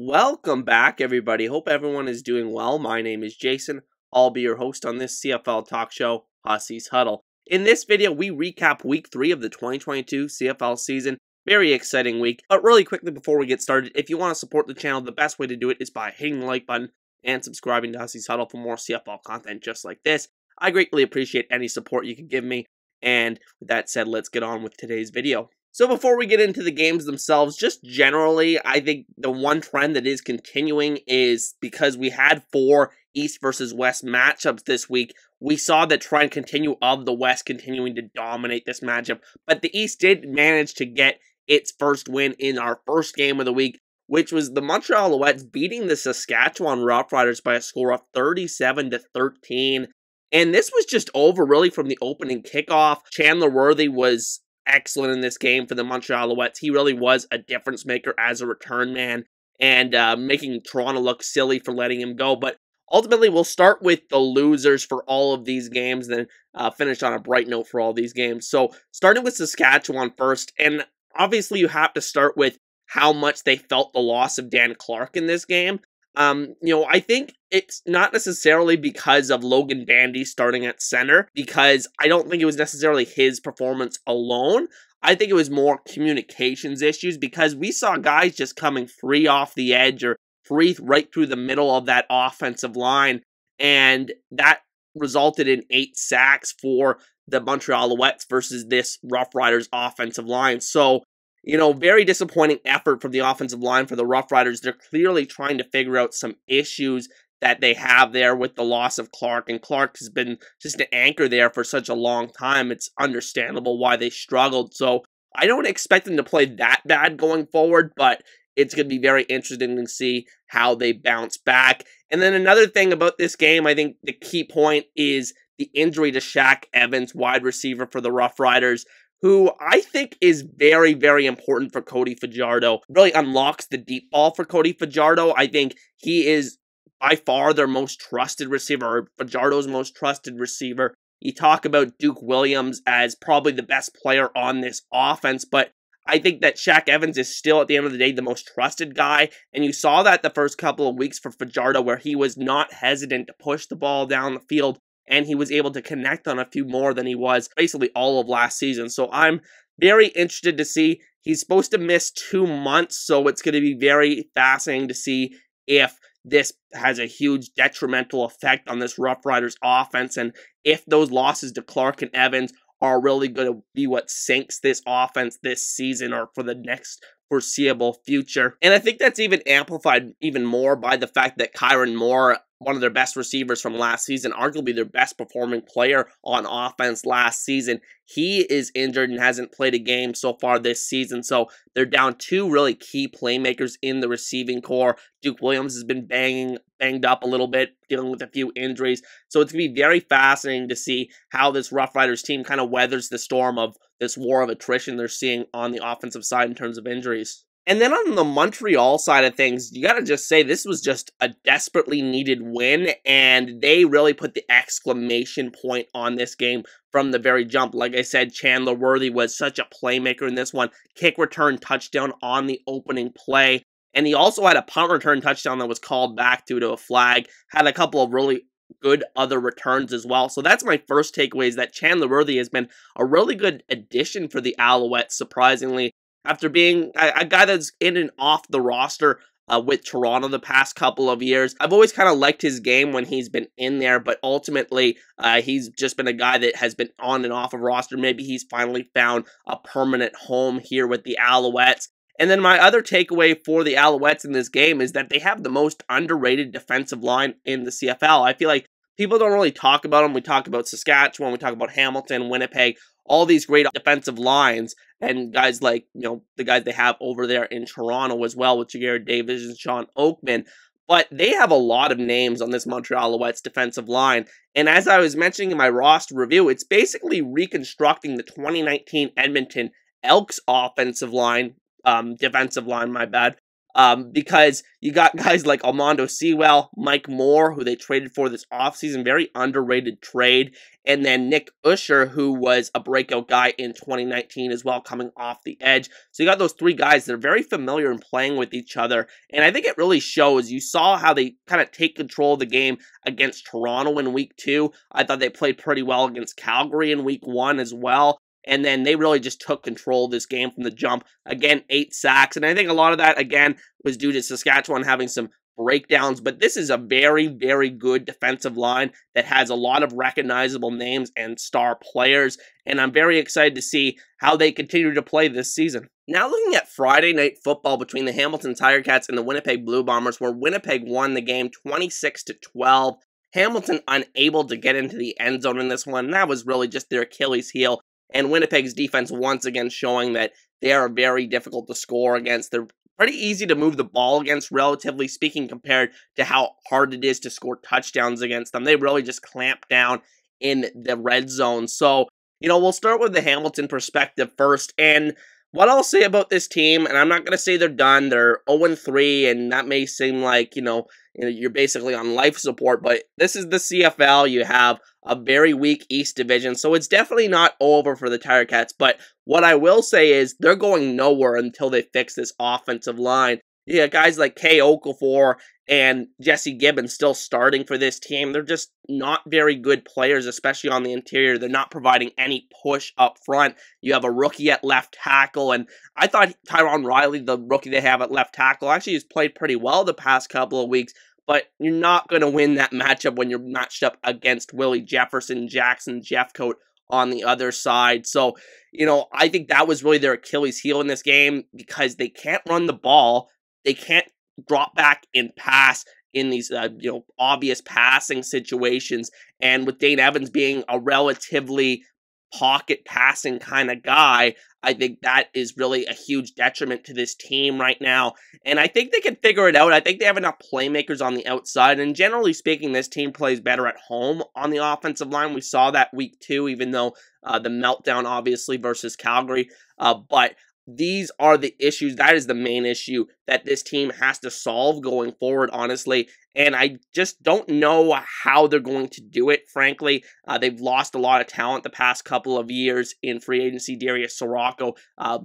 Welcome back, everybody. Hope everyone is doing well. My name is Jason. I'll be your host on this CFL talk show, Hussey's Huddle. In this video, we recap Week 3 of the 2022 CFL season. Very exciting week. But really quickly before we get started, if you want to support the channel, the best way to do it is by hitting the like button and subscribing to Hussey's Huddle for more CFL content just like this. I greatly appreciate any support you can give me. And with that said, let's get on with today's video. So before we get into the games themselves, just generally, I think the one trend that is continuing is because we had 4 East versus West matchups this week, we saw the trend continue of the West continuing to dominate this matchup. But the East did manage to get its first win in our first game of the week, which was the Montreala Alouettes beating the Saskatchewan Roughriders by a score of 37-13. And this was just over really from the opening kickoff. Chandler Worthy was excellent in this game for the Montreala Alouettes. He really was a difference maker as a return man and making Toronto look silly for letting him go. But ultimately, we'll start with the losers for all of these games, then finish on a bright note for all these games. So starting with Saskatchewan first, and obviously you have to start with how much they felt the loss of Dan Clark in this game. I think it's not necessarily because of Logan Bandy starting at center, because I don't think it was necessarily his performance alone. I think it was more communications issues, because we saw guys just coming free off the edge or free right through the middle of that offensive line, and that resulted in 8 sacks for the Montreala Alouettes versus this Rough Riders offensive line. So, very disappointing effort from the offensive line for the Rough Riders. They're clearly trying to figure out some issues that they have there with the loss of Clark. And Clark has been just an anchor there for such a long time. It's understandable why they struggled. So I don't expect them to play that bad going forward, but it's going to be very interesting to see how they bounce back. And then another thing about this game, I think the key point is the injury to Shaq Evans, wide receiver for the Rough Riders, who I think is very, very important for Cody Fajardo. Really unlocks the deep ball for Cody Fajardo. I think he is by far their most trusted receiver, or Fajardo's most trusted receiver. You talk about Duke Williams as probably the best player on this offense, but I think that Shaq Evans is still, at the end of the day, the most trusted guy, and you saw that the first couple of weeks for Fajardo, where he was not hesitant to push the ball down the field, and he was able to connect on a few more than he was basically all of last season. So I'm very interested to see. He's supposed to miss 2 months, so it's going to be very fascinating to see if this has a huge detrimental effect on this Rough Riders offense, and if those losses to Clark and Evans are really going to be what sinks this offense this season or for the next foreseeable future. And I think that's even amplified even more by the fact that Kyron Moore, one of their best receivers from last season, arguably their best performing player on offense last season, he is injured and hasn't played a game so far this season. So they're down 2 really key playmakers in the receiving core. Duke Williams has been banged up a little bit, dealing with a few injuries. So it's going to be very fascinating to see how this Rough Riders team kind of weathers the storm of this war of attrition they're seeing on the offensive side in terms of injuries. And then on the Montreal side of things, you got to just say this was just a desperately needed win, and they really put the exclamation point on this game from the very jump. Like I said, Chandler Worthy was such a playmaker in this one. Kick return touchdown on the opening play, and he also had a punt return touchdown that was called back due to a flag. Had a couple of really good other returns as well. So that's my first takeaway, is that Chandler Worthy has been a really good addition for the Alouettes, surprisingly, after being a guy that's in and off the roster with Toronto the past couple of years. I've always kind of liked his game when he's been in there, but ultimately he's just been a guy that has been on and off of roster. Maybe he's finally found a permanent home here with the Alouettes. And then my other takeaway for the Alouettes in this game is that they have the most underrated defensive line in the CFL. I feel like people don't really talk about them. We talk about Saskatchewan, we talk about Hamilton, Winnipeg, all these great defensive lines, and guys like, the guys they have over there in Toronto as well with Jared Davis and Sean Oakman. But they have a lot of names on this Montreal Alouettes defensive line. And as I was mentioning in my roster review, it's basically reconstructing the 2019 Edmonton Elks offensive line, defensive line, because you got guys like Armando Sewell, Mike Moore, who they traded for this offseason, very underrated trade, and then Nick Usher, who was a breakout guy in 2019 as well, coming off the edge. So you got those three guys that are very familiar in playing with each other, and I think it really shows. You saw how they kind of take control of the game against Toronto in week 2. I thought they played pretty well against Calgary in week 1 as well. And then they really just took control of this game from the jump. Again, 8 sacks. And I think a lot of that, again, was due to Saskatchewan having some breakdowns. But this is a very, very good defensive line that has a lot of recognizable names and star players. And I'm very excited to see how they continue to play this season. Now looking at Friday night football between the Hamilton Tiger Cats and the Winnipeg Blue Bombers, where Winnipeg won the game 26-12. Hamilton unable to get into the end zone in this one. And that was really just their Achilles heel. And Winnipeg's defense once again showing that they are very difficult to score against. They're pretty easy to move the ball against, relatively speaking, compared to how hard it is to score touchdowns against them. They really just clamp down in the red zone. So, we'll start with the Hamilton perspective first. And what I'll say about this team, and I'm not going to say they're done. They're 0-3, and that may seem like, you're basically on life support, but this is the CFL. You have a very weak East Division, so it's definitely not over for the Tiger Cats. But what I will say is they're going nowhere until they fix this offensive line. You got guys like Kay Okafor and Jesse Gibbons still starting for this team. They're just not very good players, especially on the interior. They're not providing any push up front. You have a rookie at left tackle, and I thought Tyron Riley, the rookie they have at left tackle, actually has played pretty well the past couple of weeks, but you're not going to win that matchup when you're matched up against Willie Jefferson, Jackson, Jeffcoat on the other side. So, I think that was really their Achilles heel in this game because they can't run the ball. They can't drop back and pass in these, obvious passing situations. And with Dane Evans being a relatively pocket passing kind of guy, I think that is really a huge detriment to this team right now. And I think they can figure it out. I think they have enough playmakers on the outside. And generally speaking, this team plays better at home on the offensive line. We saw that week 2, even though the meltdown, obviously, versus Calgary. But these are the issues. That is the main issue that this team has to solve going forward, honestly. And I just don't know how they're going to do it, frankly. They've lost a lot of talent the past couple of years in free agency. Darius Sirocco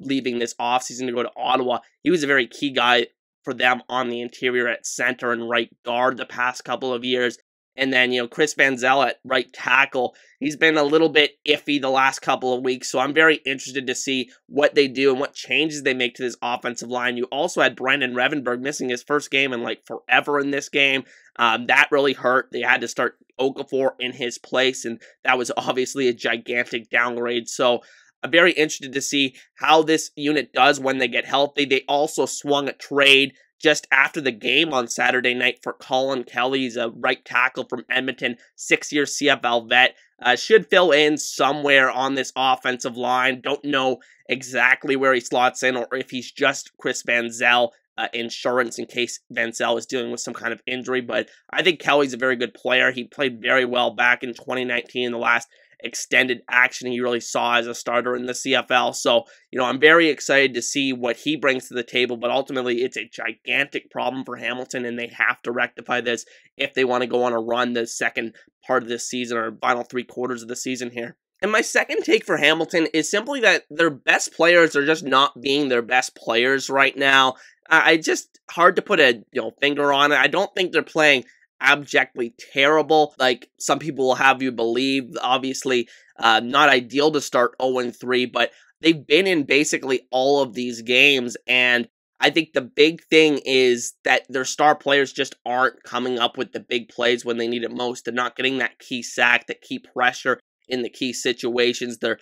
leaving this offseason to go to Ottawa. He was a very key guy for them on the interior at center and right guard the past couple of years. And then, Chris Van Zyl at right tackle, he's been a little bit iffy the last couple of weeks, so I'm very interested to see what they do and what changes they make to this offensive line. You also had Brandon Revenberg missing his first game in, forever in this game. That really hurt. They had to start Okafor in his place, and that was obviously a gigantic downgrade. So I'm very interested to see how this unit does when they get healthy. They also swung a trade just after the game on Saturday night for Colin Kelly. He's a right tackle from Edmonton, 6-year CFL vet. Should fill in somewhere on this offensive line. Don't know exactly where he slots in or if he's just Chris Van Zyl insurance in case Van Zyl is dealing with some kind of injury. But I think Kelly's a very good player. He played very well back in 2019 in the last extended action he really saw as a starter in the CFL. So, I'm very excited to see what he brings to the table, but ultimately it's a gigantic problem for Hamilton, and they have to rectify this if they want to go on a run the second part of this season or final 3 quarters of the season here. And my second take for Hamilton is simply that their best players are just not being their best players right now. I just hard to put a finger on it. I don't think they're playing abjectly terrible like some people will have you believe. Obviously, not ideal to start 0-3, but they've been in basically all of these games, and I think the big thing is that their star players just aren't coming up with the big plays when they need it most. They're not getting that key sack, that key pressure in the key situations. They're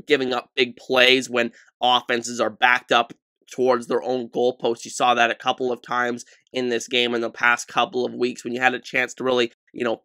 giving up big plays when offenses are backed up towards their own goalposts. You saw that a couple of times in this game in the past couple of weeks when you had a chance to really,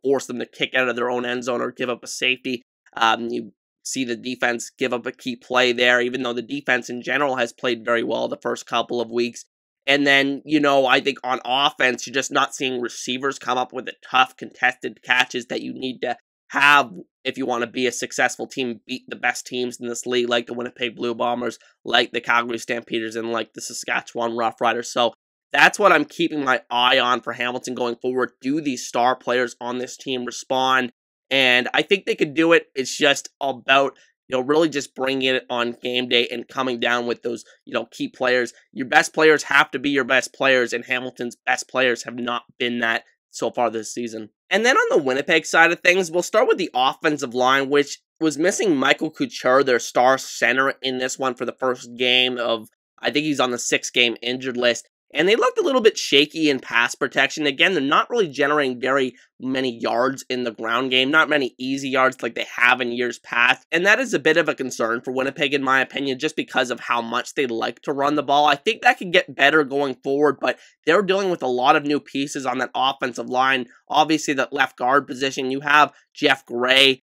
force them to kick out of their own end zone or give up a safety. You see the defense give up a key play there, even though the defense in general has played very well the first couple of weeks. And then, I think on offense, you're just not seeing receivers come up with the tough contested catches that you need to have if you want to be a successful team, beat the best teams in this league, like the Winnipeg Blue Bombers, like the Calgary Stampeders, and like the Saskatchewan Roughriders. So that's what I'm keeping my eye on for Hamilton going forward. Do these star players on this team respond? And I think they could do it. It's just about, really just bringing it on game day and coming down with those, key players. Your best players have to be your best players, and Hamilton's best players have not been that so far this season. And then on the Winnipeg side of things, we'll start with the offensive line, which was missing Michael Couture, their star center, in this one for the first game of, I think he's on the 6-game injured list. And they looked a little bit shaky in pass protection. Again, they're not really generating very many yards in the ground game. Not many easy yards like they have in years past. And that is a bit of a concern for Winnipeg, in my opinion, just because of how much they like to run the ball. I think that could get better going forward, but they're dealing with a lot of new pieces on that offensive line. Obviously, that left guard position, you have Jeff Gray,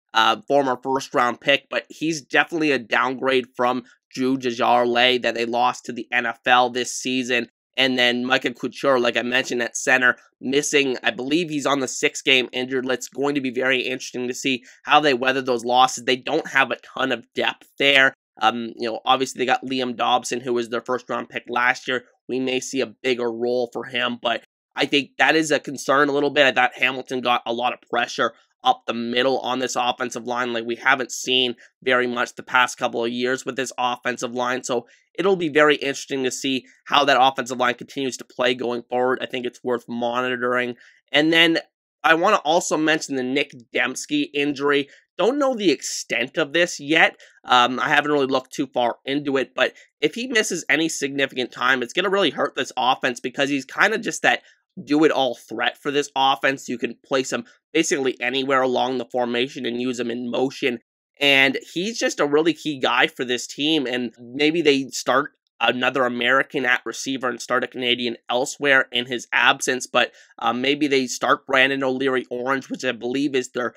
former first-round pick, but he's definitely a downgrade from Drew Desjardins that they lost to the NFL this season. And then Michael Couture, like I mentioned, at center, missing, I believe he's on the 6-game injured list. It's going to be very interesting to see how they weather those losses. They don't have a ton of depth there. Obviously they got Liam Dobson, who was their first-round pick last year. We may see a bigger role for him, but I think that is a concern a little bit. I thought Hamilton got a lot of pressure up the middle on this offensive line like we haven't seen very much the past couple of years with this offensive line. So it'll be very interesting to see how that offensive line continues to play going forward. I think it's worth monitoring. And then I want to also mention the Nick Dembski injury. Don't know the extent of this yet. I haven't really looked too far into it, but if he misses any significant time, it's going to really hurt this offense because he's kind of just that do-it-all threat for this offense. You can place him basically anywhere along the formation and use him in motion. And he's just a really key guy for this team. And maybe they start another American at receiver and start a Canadian elsewhere in his absence. But maybe they start Brandon O'Leary-Orange, which I believe is their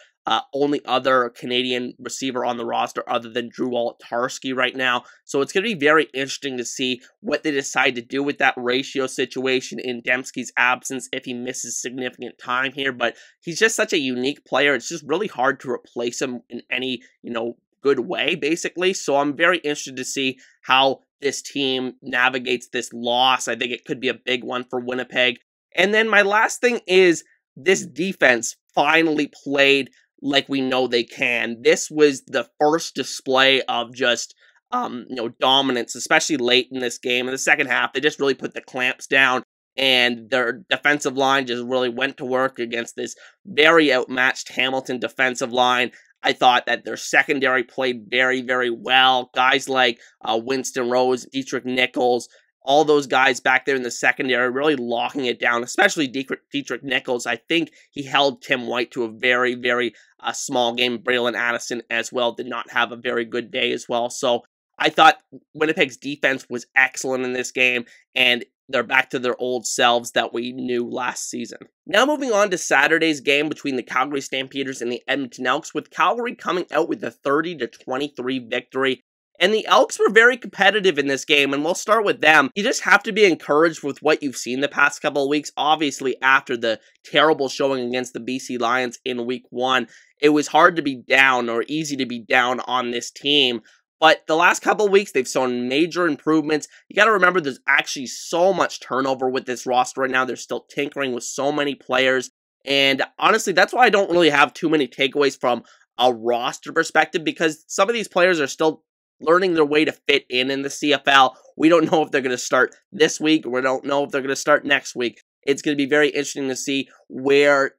only other Canadian receiver on the roster other than Drew Wolitarsky right now. So it's going to be very interesting to see what they decide to do with that ratio situation in Dembski's absence if he misses significant time here. But he's just such a unique player. It's just really hard to replace him in any, good way, basically. So I'm very interested to see how this team navigates this loss. I think it could be a big one for Winnipeg. And then my last thing is this defense finally played like we know they can. This was the first display of just, dominance, especially late in this game. In the second half, they just really put the clamps down, and their defensive line just really went to work against this very outmatched Hamilton defensive line. I thought that their secondary played very, very well. Guys like Winston Rose, Dietrich Nichols, all those guys back there in the secondary really locking it down, especially Dietrich Nichols. I think he held Tim White to a very, very small game. Braylon Addison as well did not have a very good day as well. So I thought Winnipeg's defense was excellent in this game, and they're back to their old selves that we knew last season. Now moving on to Saturday's game between the Calgary Stampeders and the Edmonton Elks, with Calgary coming out with a 30-23 victory. And the Elks were very competitive in this game, and we'll start with them. You just have to be encouraged with what you've seen the past couple of weeks. Obviously, after the terrible showing against the BC Lions in Week 1, it was hard to be down, or easy to be down on this team. But the last couple of weeks, they've shown major improvements. You got to remember, there's actually so much turnover with this roster right now. They're still tinkering with so many players. And honestly, that's why I don't really have too many takeaways from a roster perspective, because some of these players are still learning their way to fit in the CFL. We don't know if they're going to start this week, or we don't know if they're going to start next week. It's going to be very interesting to see where,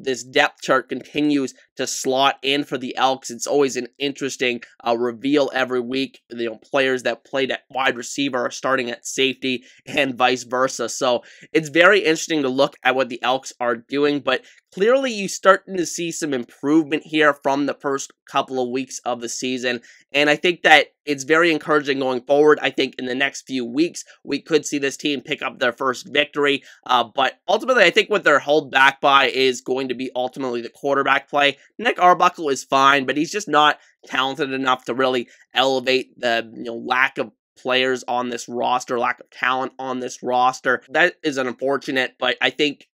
this depth chart continues to slot in for the Elks. It's always an interesting reveal every week. Players that played at wide receiver are starting at safety and vice versa. So it's very interesting to look at what the Elks are doing, but clearly you're starting to see some improvement here from the first couple of weeks of the season. And I think that it's very encouraging going forward. I think in the next few weeks, we could see this team pick up their first victory. But ultimately, I think what they're held back by is going to be ultimately the quarterback play. Nick Arbuckle is fine, but he's just not talented enough to really elevate the lack of players on this roster, lack of talent on this roster. That is unfortunate, but I think,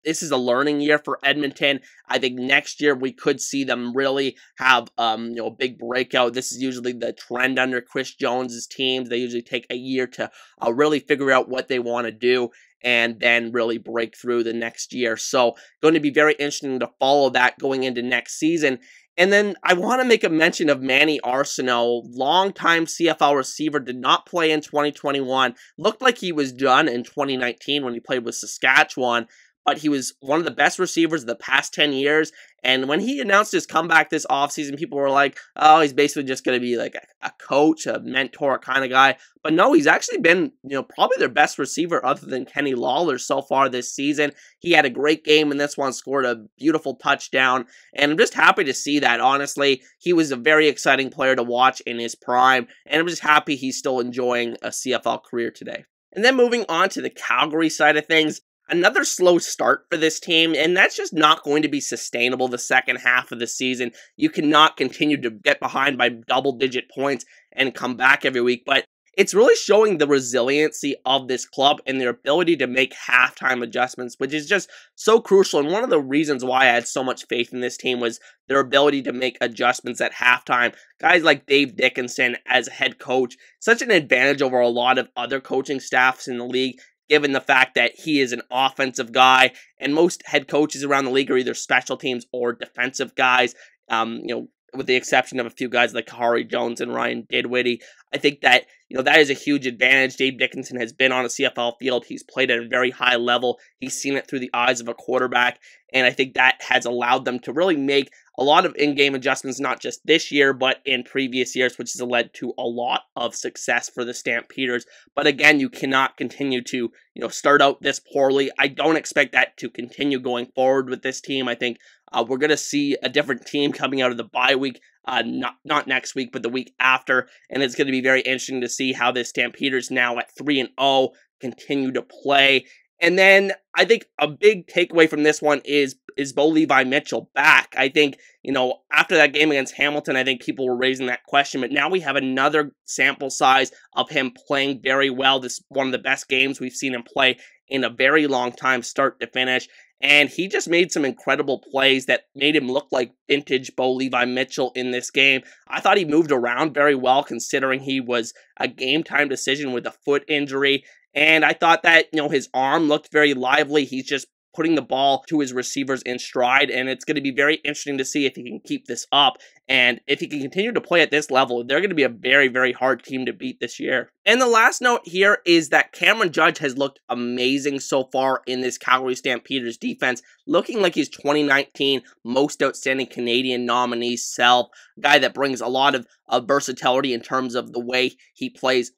this is a learning year for Edmonton. I think next year we could see them really have a big breakout. This is usually the trend under Chris Jones's teams. They usually take a year to really figure out what they want to do and then really break through the next year. So going to be very interesting to follow that going into next season. And then I want to make a mention of Manny Arsenault, longtime CFL receiver, did not play in 2021. Looked like he was done in 2019 when he played with Saskatchewan, but he was one of the best receivers of the past 10 years. And when he announced his comeback this offseason, people were like, oh, he's basically just going to be like a coach, a mentor kind of guy. But no, he's actually been, probably their best receiver other than Kenny Lawler so far this season. He had a great game in this one, scored a beautiful touchdown. And I'm just happy to see that, honestly. He was a very exciting player to watch in his prime. And I'm just happy he's still enjoying a CFL career today. And then moving on to the Calgary side of things, another slow start for this team, and that's just not going to be sustainable the second half of the season. You cannot continue to get behind by double-digit points and come back every week, but it's really showing the resiliency of this club and their ability to make halftime adjustments, which is just so crucial. And one of the reasons why I had so much faith in this team was their ability to make adjustments at halftime. Guys like Dave Dickinson as a head coach, such an advantage over a lot of other coaching staffs in the league, given the fact that he is an offensive guy, and most head coaches around the league are either special teams or defensive guys, with the exception of a few guys like Kahari Jones and Ryan Didwitty. I think that, that is a huge advantage. Dave Dickinson has been on a CFL field. He's played at a very high level. He's seen it through the eyes of a quarterback, and I think that has allowed them to really make a lot of in-game adjustments, not just this year, but in previous years, which has led to a lot of success for the Stampeders. But again, you cannot continue to, start out this poorly. I don't expect that to continue going forward with this team. I think we're going to see a different team coming out of the bye week, not next week, but the week after. And it's going to be very interesting to see how this Stampeders now at 3-0 continue to play. And then I think a big takeaway from this one is Bo Levi Mitchell back. I think, after that game against Hamilton, I think people were raising that question, but now we have another sample size of him playing very well. This is one of the best games we've seen him play in a very long time, start to finish. And he just made some incredible plays that made him look like vintage Bo Levi Mitchell in this game. I thought he moved around very well considering he was a game-time decision with a foot injury. And I thought that, his arm looked very lively. He's just putting the ball to his receivers in stride, and it's going to be very interesting to see if he can keep this up. And if he can continue to play at this level, they're going to be a very, very hard team to beat this year. And the last note here is that Cameron Judge has looked amazing so far in this Calgary Stampeders defense, looking like he's 2019 Most Outstanding Canadian nominee self, a guy that brings a lot of versatility in terms of the way he plays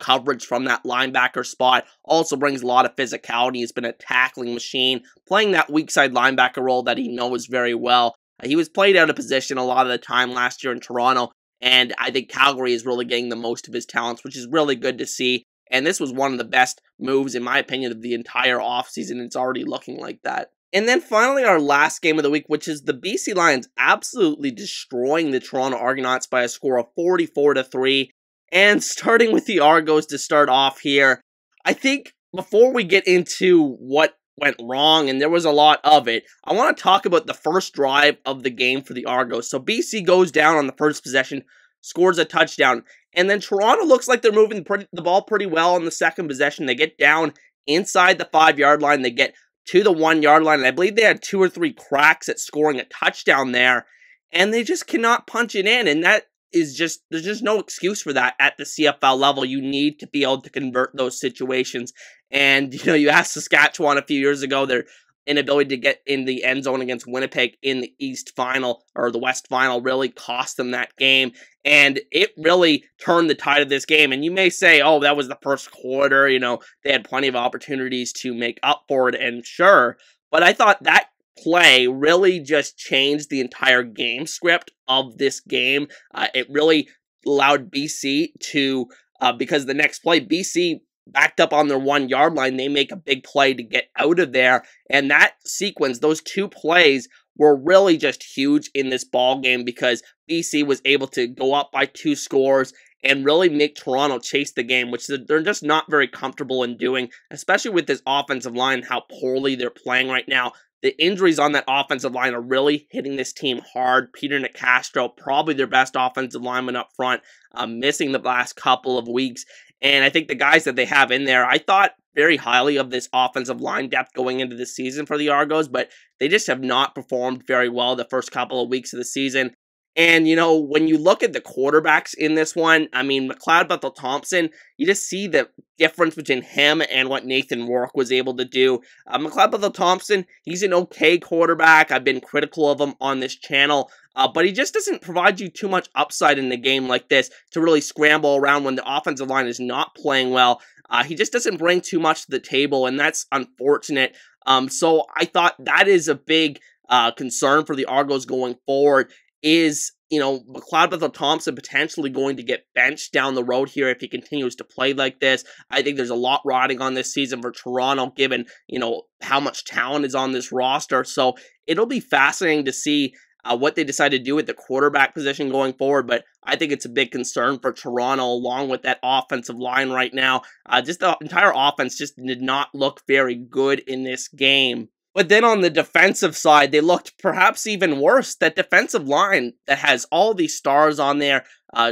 coverage from that linebacker spot, also brings a lot of physicality. He's been a tackling machine, playing that weak side linebacker role that he knows very well. He was played out of position a lot of the time last year in Toronto, and I think Calgary is really getting the most of his talents, which is really good to see. And this was one of the best moves, in my opinion, of the entire offseason. It's already looking like that. And then finally, our last game of the week, which is the BC Lions absolutely destroying the Toronto Argonauts by a score of 44-3. And starting with the Argos to start off here, I think before we get into what went wrong, and there was a lot of it, I want to talk about the first drive of the game for the Argos. So BC goes down on the first possession, scores a touchdown, and then Toronto looks like they're moving the ball pretty well on the second possession. They get down inside the 5-yard line, they get to the 1-yard line, and I believe they had 2 or 3 cracks at scoring a touchdown there, and they just cannot punch it in, and that is just, there's just no excuse for that at the CFL level. You need to be able to convert those situations. And, you asked Saskatchewan a few years ago, their inability to get in the end zone against Winnipeg in the East Final, or the West Final, really cost them that game. And it really turned the tide of this game. And you may say, oh, that was the first quarter, they had plenty of opportunities to make up for it, and sure. But I thought that play really just changed the entire game script of this game. It really allowed BC to, because the next play, BC backed up on their 1-yard line, they make a big play to get out of there. And that sequence, those 2 plays, were really just huge in this ball game because BC was able to go up by 2 scores and really make Toronto chase the game, which they're just not very comfortable in doing, especially with this offensive line, how poorly they're playing right now. The injuries on that offensive line are really hitting this team hard. Peter Nicastro, probably their best offensive lineman up front, missing the last couple of weeks. And I think the guys that they have in there, I thought very highly of this offensive line depth going into the season for the Argos, but they just have not performed very well the first couple of weeks of the season. And, you know, when you look at the quarterbacks in this one, I mean, McLeod Bethel-Thompson, you just see the difference between him and what Nathan Rourke was able to do. McLeod Bethel-Thompson, he's an okay quarterback. I've been critical of him on this channel, but he just doesn't provide you too much upside in a game like this to really scramble around when the offensive line is not playing well. He just doesn't bring too much to the table, and that's unfortunate. So I thought that is a big concern for the Argos going forward. Is, you know, McLeod Bethel-Thompson potentially going to get benched down the road here if he continues to play like this? I think there's a lot riding on this season for Toronto, given, you know, how much talent is on this roster. So it'll be fascinating to see what they decide to do with the quarterback position going forward, but I think it's a big concern for Toronto along with that offensive line right now. Just the entire offense just did not look very good in this game. But then on the defensive side, they looked perhaps even worse. That defensive line that has all these stars on there,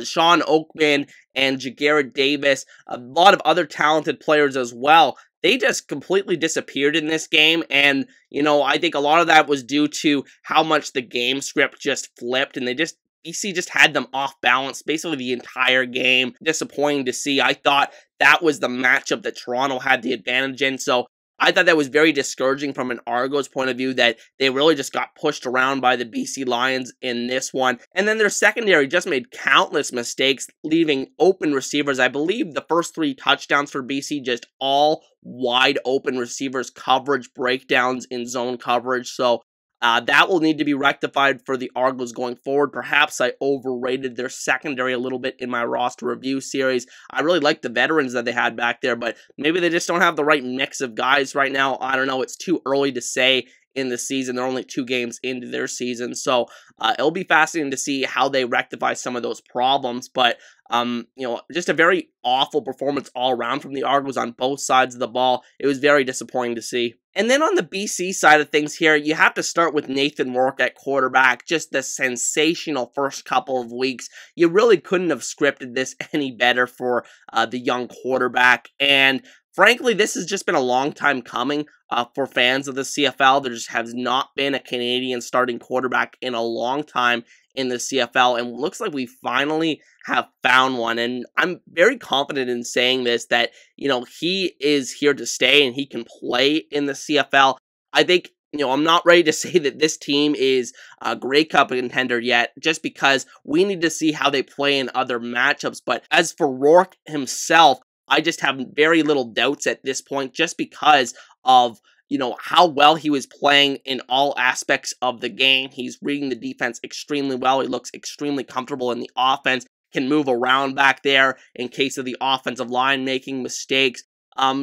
Sean Oakman and Jagarrett Davis, a lot of other talented players as well, they just completely disappeared in this game. And, you know, I think a lot of that was due to how much the game script just flipped, and BC just had them off balance basically the entire game. Disappointing to see. I thought that was the matchup that Toronto had the advantage in, so I thought that was very discouraging from an Argos point of view, that they really just got pushed around by the BC Lions in this one. And then their secondary just made countless mistakes, leaving open receivers. I believe the first 3 touchdowns for BC, just all wide open receivers, coverage breakdowns in zone coverage. So that will need to be rectified for the Argos going forward. Perhaps I overrated their secondary a little bit in my roster review series. I really like the veterans that they had back there, but maybe they just don't have the right mix of guys right now. I don't know. It's too early to say in the season. They're only 2 games into their season, so it'll be fascinating to see how they rectify some of those problems. But you know, just a very awful performance all around from the Argos on both sides of the ball. It was very disappointing to see. And then on the BC side of things here, you have to start with Nathan Rourke at quarterback. Just the sensational first couple of weeks. You really couldn't have scripted this any better for the young quarterback. And frankly, this has just been a long time coming for fans of the CFL. There just has not been a Canadian starting quarterback in a long time in the CFL, and looks like we finally have found one. And I'm very confident in saying this, that, you know, he is here to stay and he can play in the CFL. I think, you know, I'm not ready to say that this team is a Grey Cup contender yet, just because we need to see how they play in other matchups. But as for Rourke himself, I just have very little doubts at this point, just because of, you know, how well he was playing in all aspects of the game. He's reading the defense extremely well. He looks extremely comfortable in the offense, can move around back there in case of the offensive line making mistakes.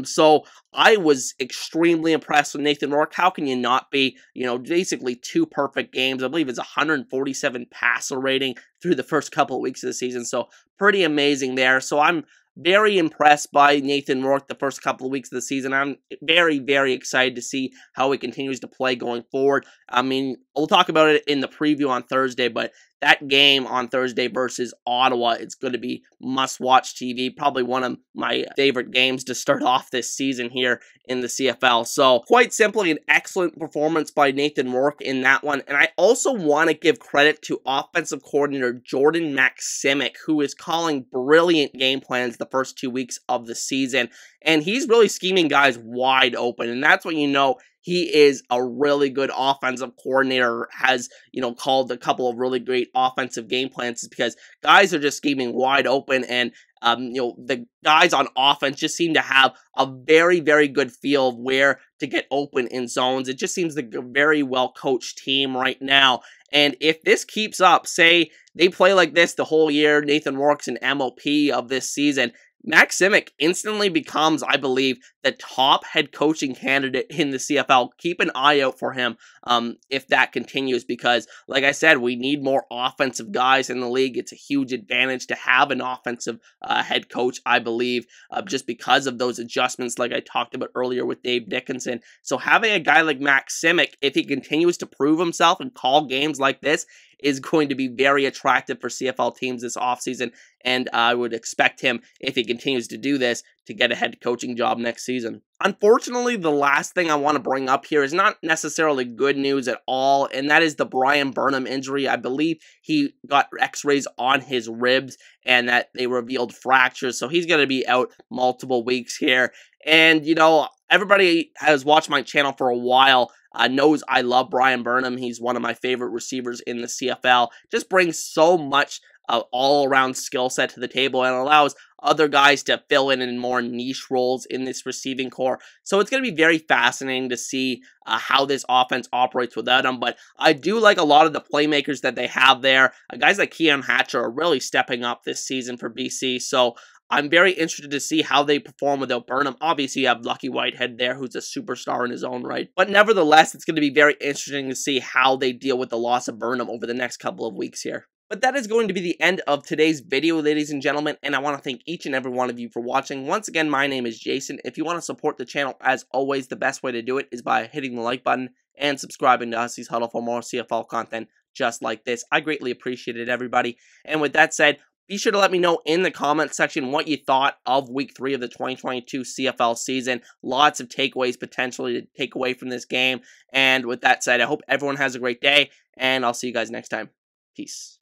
So I was extremely impressed with Nathan Rourke. How can you not be? You know, basically 2 perfect games. I believe it's 147 passer rating through the first couple of weeks of the season. So pretty amazing there. So I'm very impressed by Nathan Rourke the first couple of weeks of the season. I'm very, very excited to see how he continues to play going forward. I mean, we'll talk about it in the preview on Thursday, but that game on Thursday versus Ottawa, it's going to be must-watch TV. Probably one of my favorite games to start off this season here in the CFL. So, quite simply, an excellent performance by Nathan Rourke in that one. And I also want to give credit to offensive coordinator Jordan Maksimic, who is calling brilliant game plans the first 2 weeks of the season. And he's really scheming guys wide open. And that's when you know he is a really good offensive coordinator, has, you know, called a couple of really great offensive game plans, because guys are just scheming wide open, and, you know, the guys on offense just seem to have a very, very good feel of where to get open in zones. It just seems like a very well-coached team right now. And if this keeps up, say they play like this the whole year, Nathan Rourke's an MOP of this season, Max Simic instantly becomes, I believe, the top head coaching candidate in the CFL. Keep an eye out for him if that continues, because, like I said, we need more offensive guys in the league. It's a huge advantage to have an offensive head coach, I believe, just because of those adjustments like I talked about earlier with Dave Dickenson. So having a guy like Max Simic, if he continues to prove himself and call games like this, is going to be very attractive for CFL teams this offseason, and I would expect him, if he continues to do this, to get a head coaching job next season. Unfortunately, the last thing I want to bring up here is not necessarily good news at all, and that is the Burnham injury. I believe he got x-rays on his ribs, and that they revealed fractures, so he's going to be out multiple weeks here. And, you know, everybody has watched my channel for a while, knows I love Burnham. He's one of my favorite receivers in the CFL. Just brings so much all-around skill set to the table and allows other guys to fill in more niche roles in this receiving core. So it's going to be very fascinating to see how this offense operates without him. But I do like a lot of the playmakers that they have there. Guys like Keon Hatcher are really stepping up this season for BC. So I'm very interested to see how they perform without Burnham. Obviously, you have Lucky Whitehead there, who's a superstar in his own right. But nevertheless, it's going to be very interesting to see how they deal with the loss of Burnham over the next couple of weeks here. But that is going to be the end of today's video, ladies and gentlemen, and I want to thank each and every one of you for watching. Once again, my name is Jason. If you want to support the channel, as always, the best way to do it is by hitting the like button and subscribing to Hussey's Huddle for more CFL content just like this. I greatly appreciate it, everybody. And with that said, be sure to let me know in the comments section what you thought of Week 3 of the 2022 CFL season. Lots of takeaways potentially to take away from this game. And with that said, I hope everyone has a great day, and I'll see you guys next time. Peace.